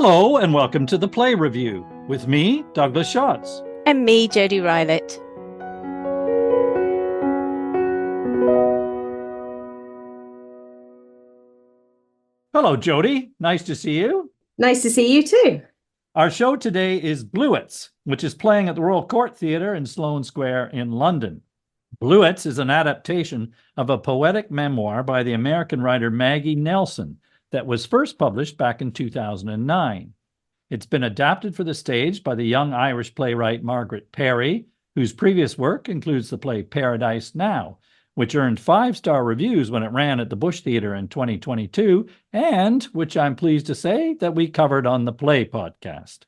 Hello and welcome to the Play Review with me, Douglas Schatz. And me, Jodi Rylett. Hello, Jodi. Nice to see you. Nice to see you too. Our show today is Bluets, which is playing at the Royal Court Theatre in Sloane Square in London. Bluets is an adaptation of a poetic memoir by the American writer Maggie Nelson that was first published back in 2009. It's been adapted for the stage by the young Irish playwright Margaret Perry, whose previous work includes the play Paradise Now, which earned 5-star reviews when it ran at the Bush Theatre in 2022, and which I'm pleased to say that we covered on the Play podcast.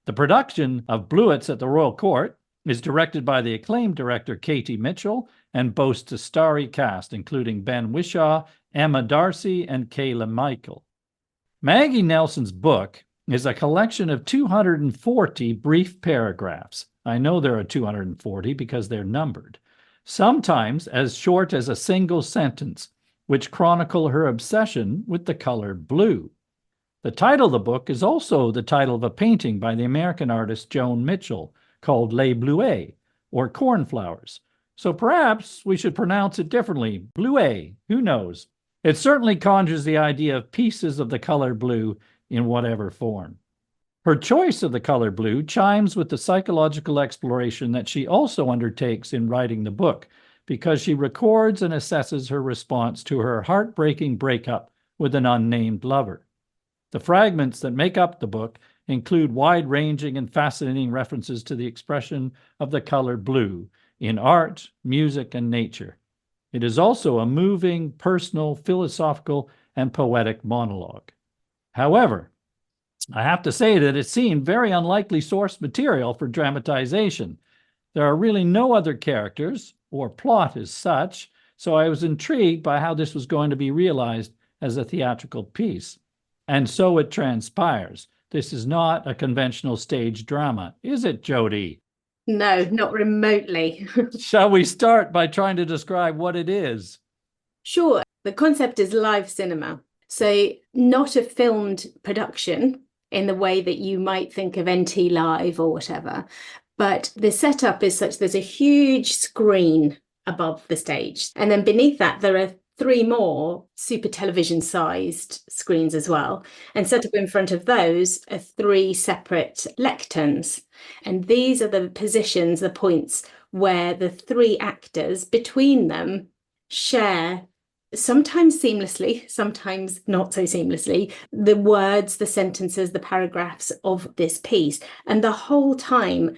The production of Bluets at the Royal Court is directed by the acclaimed director Katie Mitchell and boasts a starry cast, including Ben Whishaw, Emma D'Arcy, and Kayla Meikle. Maggie Nelson's book is a collection of 240 brief paragraphs. I know there are 240 because they're numbered. Sometimes as short as a single sentence, which chronicle her obsession with the color blue. The title of the book is also the title of a painting by the American artist Joan Mitchell called Les Bluets, or Cornflowers. So perhaps we should pronounce it differently, Bluet, who knows? It certainly conjures the idea of pieces of the color blue in whatever form. Her choice of the color blue chimes with the psychological exploration that she also undertakes in writing the book, because she records and assesses her response to her heartbreaking breakup with an unnamed lover. The fragments that make up the book include wide-ranging and fascinating references to the expression of the color blue in art, music, and nature. It is also a moving, personal, philosophical, and poetic monologue. However, I have to say that it seemed very unlikely source material for dramatization. There are really no other characters or plot as such, so I was intrigued by how this was going to be realized as a theatrical piece. And so it transpires. This is not a conventional stage drama, is it, Jodi? No, not remotely. Shall we start by trying to describe what it is? Sure. The concept is live cinema. So not a filmed production in the way that you might think of NT Live or whatever, but the setup is such there's a huge screen above the stage. And then beneath that, there are 3 more super television sized screens as well. And set up in front of those are 3 separate lecterns. And these are the positions, the points where the 3 actors between them share, sometimes seamlessly, sometimes not so seamlessly, the words, the sentences, the paragraphs of this piece. And the whole time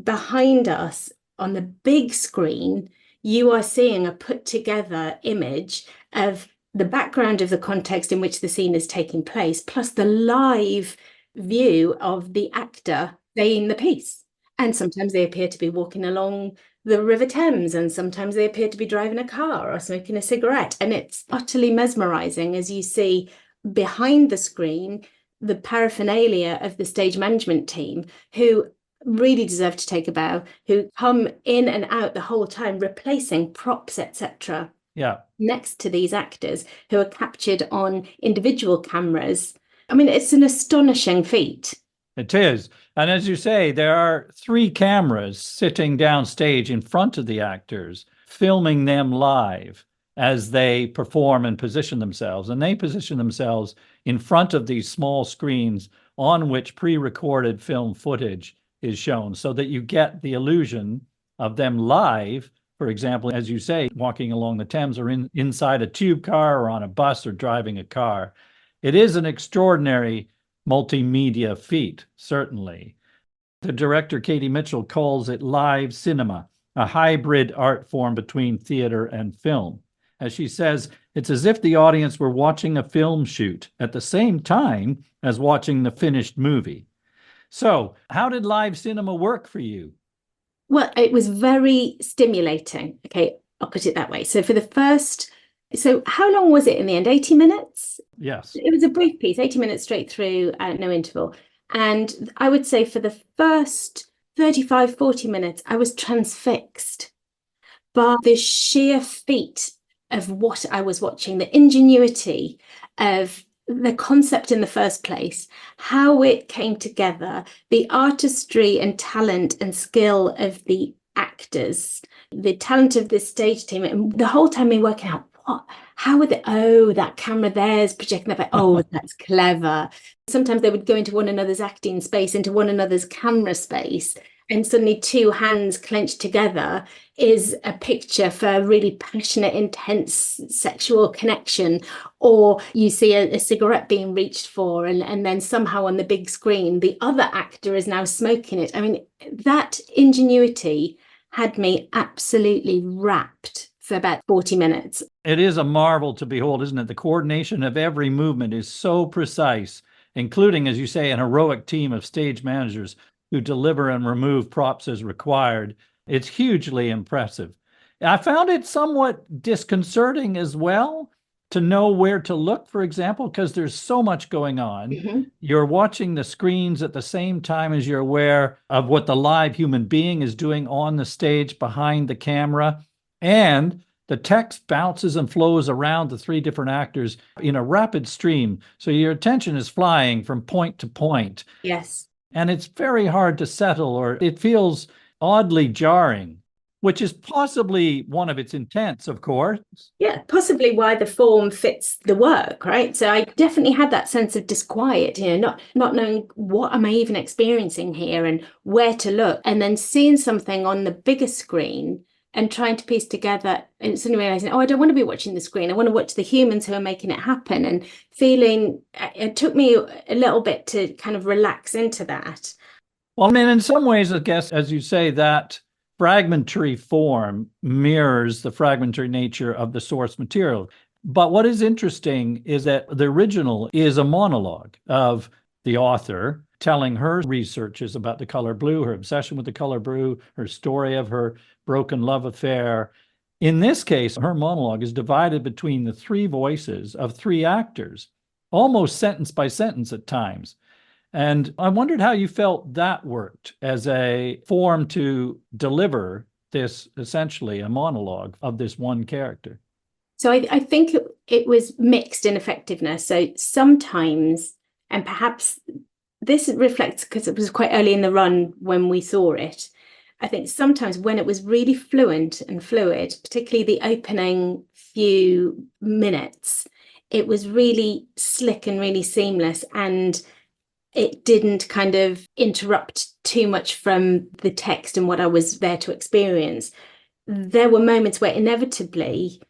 behind us on the big screen, you are seeing a put together image of the background of the context in which the scene is taking place, plus the live view of the actor saying the piece. And sometimes they appear to be walking along the River Thames, and sometimes they appear to be driving a car or smoking a cigarette. And it's utterly mesmerizing as you see behind the screen the paraphernalia of the stage management team, who really deserve to take a bow, who come in and out the whole time, replacing props, etc. Next to these actors who are captured on individual cameras. I mean, it's an astonishing feat. It is. And as you say, there are 3 cameras sitting downstage in front of the actors, filming them live as they perform and position themselves. And they position themselves in front of these small screens on which pre-recorded film footage is shown, so that you get the illusion of them live, for example, as you say, walking along the Thames or inside a tube car or on a bus or driving a car. It is an extraordinary multimedia feat, certainly. The director, Katie Mitchell, calls it live cinema, a hybrid art form between theater and film. As she says, it's as if the audience were watching a film shoot at the same time as watching the finished movie. So, how did live cinema work for you? Well, it was very stimulating. Okay, I'll put it that way. So how long was it in the end? 80 minutes? Yes. It was a brief piece, 80 minutes straight through, no interval. And I would say for the first 35, 40 minutes, I was transfixed by the sheer feat of what I was watching, the ingenuity of the concept in the first place, how it came together, the artistry and talent and skill of the actors, the talent of the stage team, and the whole time we're working out how would that camera there's projecting that, that's clever. Sometimes they would go into one another's acting space, into one another's camera space, and suddenly two hands clenched together is a picture for a really passionate, intense sexual connection. Or you see a cigarette being reached for, and then somehow on the big screen, the other actor is now smoking it. I mean, that ingenuity had me absolutely rapt for about 40 minutes. It is a marvel to behold, isn't it? The coordination of every movement is so precise, including, as you say, an heroic team of stage managers who deliver and remove props as required. It's hugely impressive. I found it somewhat disconcerting as well to know where to look, for example, because there's so much going on. Mm-hmm. You're watching the screens at the same time as you're aware of what the live human being is doing on the stage behind the camera. And the text bounces and flows around the three different actors in a rapid stream. So your attention is flying from point to point. Yes. And it's very hard to settle, or it feels oddly jarring, which is possibly one of its intents, of course. Yeah, possibly why the form fits the work, right? So I definitely had that sense of disquiet, not knowing what am I even experiencing here and where to look, and then seeing something on the bigger screen and trying to piece together and suddenly realizing, I don't want to be watching the screen. I want to watch the humans who are making it happen, and feeling it took me a little bit to kind of relax into that. Well, I mean, in some ways, I guess, as you say, that fragmentary form mirrors the fragmentary nature of the source material. But what is interesting is that the original is a monologue of the author telling her researches about the color blue, her obsession with the color blue, her story of her broken love affair. In this case, her monologue is divided between the three voices of three actors, almost sentence by sentence at times. And I wondered how you felt that worked as a form to deliver this, essentially a monologue of this one character. So I think it was mixed in effectiveness. So sometimes, and perhaps this reflects because it was quite early in the run when we saw it, I think sometimes when it was really fluent and fluid, particularly the opening few minutes, it was really slick and really seamless, and it didn't kind of interrupt too much from the text and what I was there to experience. There were moments where inevitably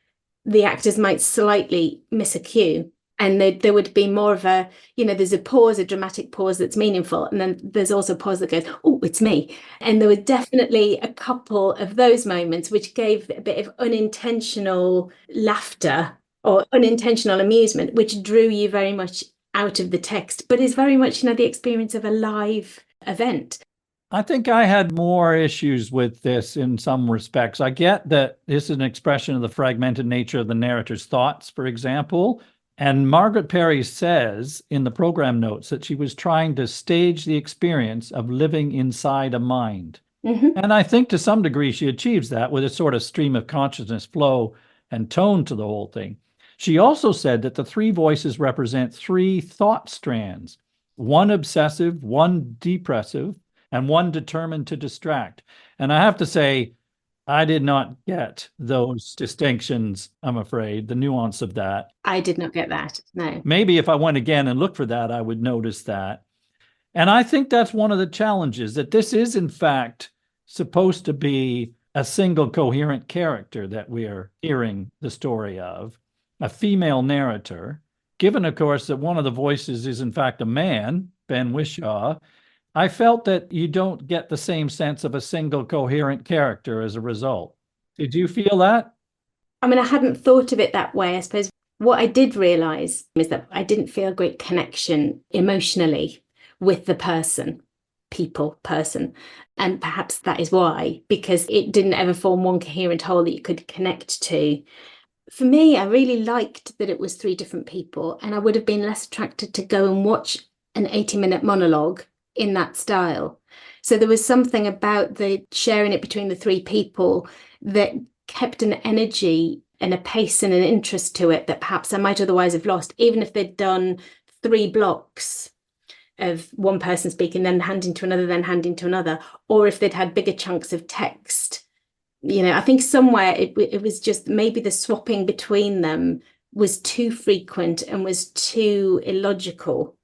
the actors might slightly miss a cue, and there would be more of a, there's a pause, a dramatic pause that's meaningful. And then there's also a pause that goes, oh, it's me. And there were definitely a couple of those moments which gave a bit of unintentional laughter or unintentional amusement, which drew you very much out of the text, but is very much, the experience of a live event. I think I had more issues with this in some respects. I get that this is an expression of the fragmented nature of the narrator's thoughts, for example. And Margaret Perry says in the program notes that she was trying to stage the experience of living inside a mind. Mm-hmm. And I think to some degree she achieves that with a sort of stream of consciousness flow and tone to the whole thing. She also said that the three voices represent three thought strands, one obsessive, one depressive, and one determined to distract. And I have to say, I did not get those distinctions, I'm afraid, the nuance of that. I did not get that, no. Maybe if I went again and looked for that, I would notice that. And I think that's one of the challenges, that this is, in fact, supposed to be a single coherent character that we are hearing the story of, a female narrator, given, of course, that one of the voices is, in fact, a man, Ben Whishaw. I felt that you don't get the same sense of a single coherent character as a result. Did you feel that? I mean, I hadn't thought of it that way. I suppose what I did realize is that I didn't feel a great connection emotionally with the person. And perhaps that is why, because it didn't ever form one coherent whole that you could connect to. For me, I really liked that it was three different people, and I would have been less attracted to go and watch an 80-minute monologue in that style. So there was something about the sharing it between the three people that kept an energy and a pace and an interest to it that perhaps I might otherwise have lost, even if they'd done 3 blocks of one person speaking, then handing to another, then handing to another, or if they'd had bigger chunks of text. I think somewhere it was just maybe the swapping between them was too frequent and was too illogical.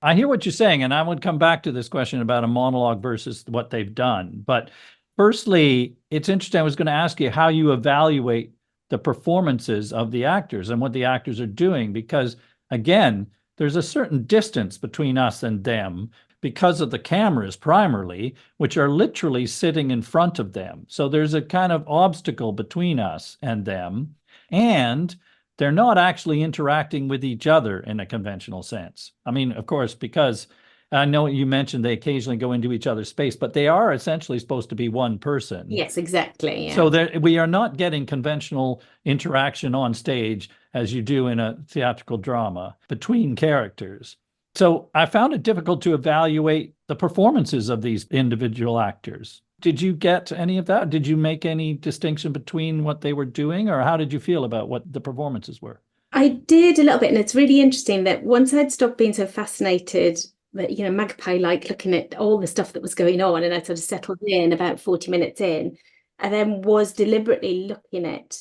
I hear what you're saying, and I would come back to this question about a monologue versus what they've done. But firstly, it's interesting. I was going to ask you how you evaluate the performances of the actors and what the actors are doing, because again, there's a certain distance between us and them because of the cameras primarily, which are literally sitting in front of them. So there's a kind of obstacle between us and them. And they're not actually interacting with each other in a conventional sense. I mean, of course, because I know you mentioned they occasionally go into each other's space, but they are essentially supposed to be one person. Yes, exactly. Yeah. So we are not getting conventional interaction on stage as you do in a theatrical drama between characters. So I found it difficult to evaluate the performances of these individual actors. Did you get any of that? Did you make any distinction between what they were doing, or how did you feel about what the performances were? I did a little bit, and it's really interesting that once I'd stopped being so fascinated, that magpie-like looking at all the stuff that was going on, and I sort of settled in about 40 minutes in, and then was deliberately looking at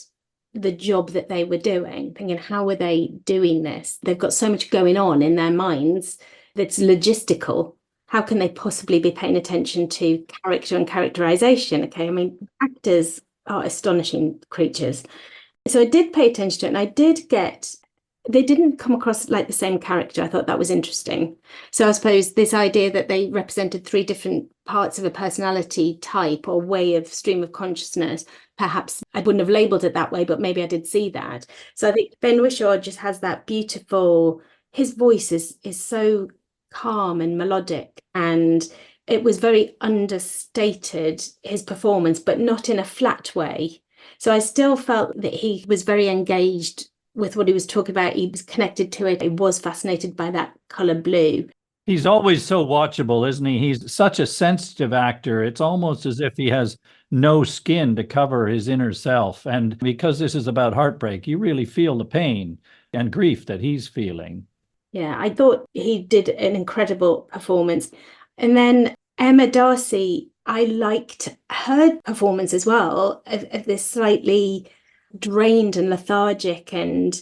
the job that they were doing, thinking, how are they doing this? They've got so much going on in their minds that's logistical. How can they possibly be paying attention to character and characterization? Okay, I mean, actors are astonishing creatures. So I did pay attention to it, and I did get, they didn't come across like the same character. I thought that was interesting. So I suppose this idea that they represented 3 different parts of a personality type or way of stream of consciousness, perhaps I wouldn't have labeled it that way, but maybe I did see that. So I think Ben Whishaw just has that beautiful, his voice is so calm and melodic, and it was very understated, his performance, but not in a flat way. So I still felt that he was very engaged with what he was talking about. He was connected to it. He was fascinated by that color blue. He's always so watchable, isn't he? He's such a sensitive actor. It's almost as if he has no skin to cover his inner self. And because this is about heartbreak, you really feel the pain and grief that he's feeling. Yeah, I thought he did an incredible performance. And then Emma D'Arcy, I liked her performance as well, of this slightly drained and lethargic, and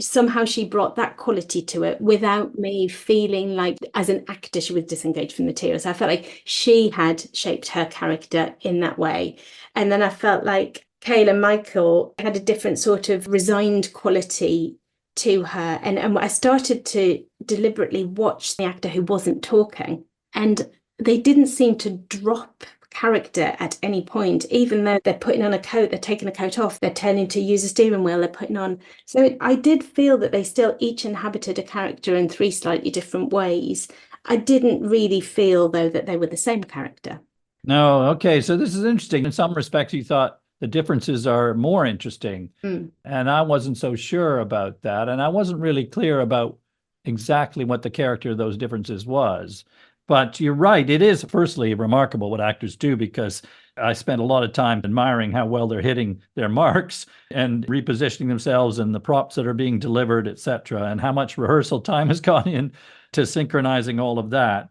somehow she brought that quality to it without me feeling like as an actor she was disengaged from the material. So I felt like she had shaped her character in that way. And then I felt like Kayla Meikle had a different sort of resigned quality to her. And I started to deliberately watch the actor who wasn't talking, and they didn't seem to drop character at any point, even though they're putting on a coat, they're taking a coat off, they're turning to use a steering wheel, they're putting on. So I did feel that they still each inhabited a character in 3 slightly different ways. I didn't really feel, though, that they were the same character. No, okay. So this is interesting. In some respects, you thought the differences are more interesting. And I wasn't so sure about that. And I wasn't really clear about exactly what the character of those differences was. But you're right. It is, firstly, remarkable what actors do, because I spent a lot of time admiring how well they're hitting their marks and repositioning themselves and the props that are being delivered, etc., and how much rehearsal time has gone in to synchronizing all of that.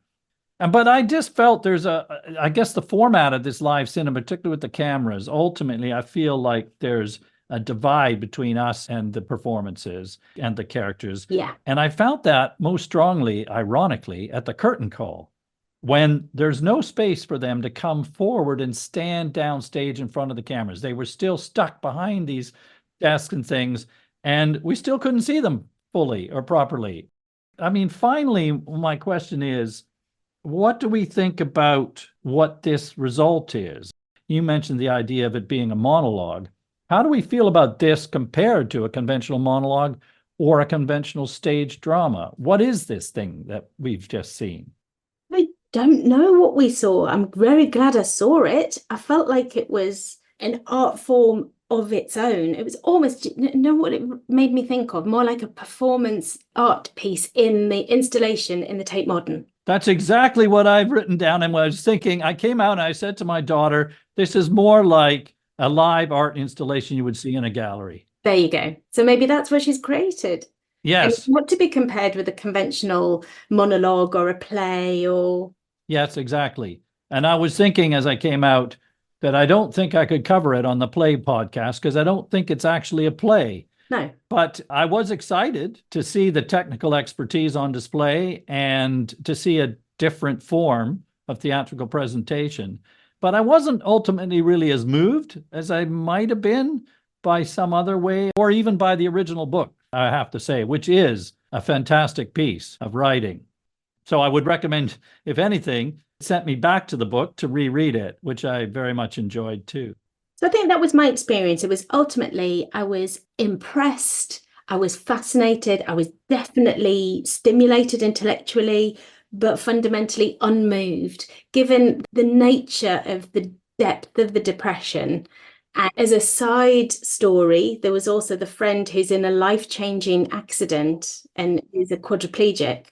But I just felt I guess the format of this live cinema, particularly with the cameras, ultimately, I feel like there's a divide between us and the performances and the characters. Yeah. And I felt that most strongly, ironically, at the curtain call, when there's no space for them to come forward and stand downstage in front of the cameras. They were still stuck behind these desks and things, and we still couldn't see them fully or properly. I mean, finally, my question is, what do we think about what this result is? You mentioned the idea of it being a monologue. How do we feel about this compared to a conventional monologue or a conventional stage drama? What is this thing that we've just seen? I don't know what we saw. I'm very glad I saw it. I felt like it was an art form of its own. It was almost, what it made me think of? More like a performance art piece in the installation in the Tate Modern. That's exactly what I've written down. And when I was thinking, I came out and I said to my daughter, this is more like a live art installation you would see in a gallery. There you go. So maybe that's what she's created. Yes. And not to be compared with a conventional monologue or a play or... Yes, exactly. And I was thinking as I came out that I don't think I could cover it on the play podcast because I don't think it's actually a play. No. But I was excited to see the technical expertise on display and to see a different form of theatrical presentation. But I wasn't ultimately really as moved as I might have been by some other way, or even by the original book, I have to say, which is a fantastic piece of writing. So I would recommend, if anything, it sent me back to the book to reread it, which I very much enjoyed too. So I think that was my experience. It was ultimately, I was impressed, I was fascinated, I was definitely stimulated intellectually, but fundamentally unmoved, given the nature of the depth of the depression. And as a side story, there was also the friend who's in a life-changing accident and is a quadriplegic.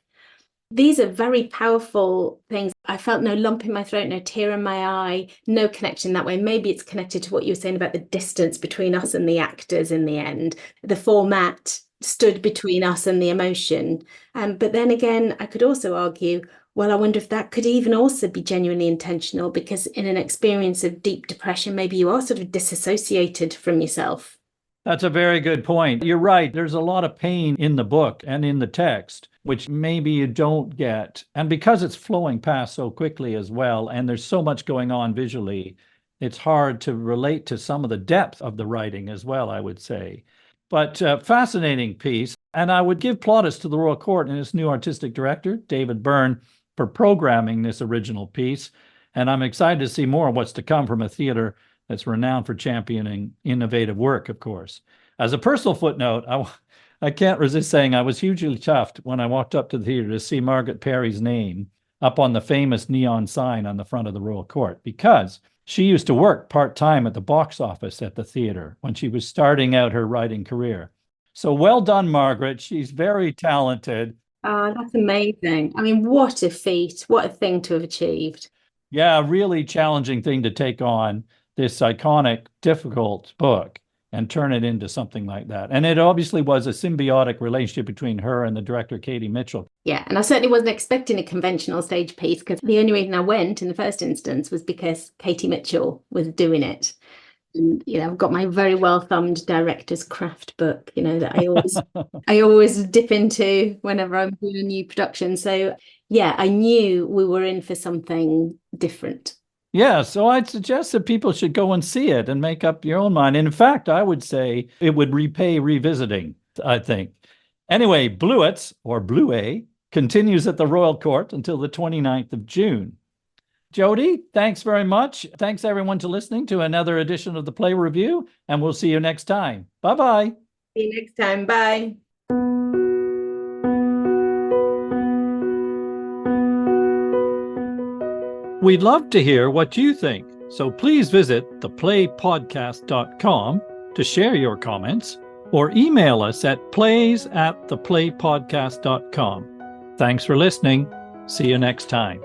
These are very powerful things. I felt no lump in my throat, no tear in my eye, no connection that way. Maybe it's connected to what you were saying about the distance between us and the actors in the end. The format stood between us and the emotion. But then again, I could also argue, well, I wonder if that could even also be genuinely intentional, because in an experience of deep depression, maybe you are sort of disassociated from yourself. That's a very good point. You're right. There's a lot of pain in the book and in the text, which maybe you don't get. And because it's flowing past so quickly as well, and there's so much going on visually, it's hard to relate to some of the depth of the writing as well, I would say. But fascinating piece. And I would give plaudits to the Royal Court and its new artistic director, David Byrne, for programming this original piece. And I'm excited to see more of what's to come from a theater that's renowned for championing innovative work, of course. As a personal footnote, I can't resist saying I was hugely chuffed when I walked up to the theater to see Margaret Perry's name up on the famous neon sign on the front of the Royal Court, because she used to work part-time at the box office at the theater when she was starting out her writing career. So well done, Margaret. She's very talented. Oh, that's amazing. I mean, what a feat, what a thing to have achieved. Yeah, a really challenging thing to take on, this iconic, difficult book, and turn it into something like that. And it obviously was a symbiotic relationship between her and the director, Katie Mitchell. Yeah, and I certainly wasn't expecting a conventional stage piece, because the only reason I went in the first instance was because Katie Mitchell was doing it. And, I've got my very well-thumbed director's craft book, that I always dip into whenever I'm doing a new production. So yeah, I knew we were in for something different. Yeah, so I'd suggest that people should go and see it and make up your own mind. And in fact, I would say it would repay revisiting, I think. Anyway, Bluets, or Bluet, continues at the Royal Court until the 29th of June. Jodi, thanks very much. Thanks, everyone, to listening to another edition of the Play Review, and we'll see you next time. Bye-bye. See you next time. Bye. We'd love to hear what you think, so please visit theplaypodcast.com to share your comments, or email us at plays@theplaypodcast.com. Thanks for listening. See you next time.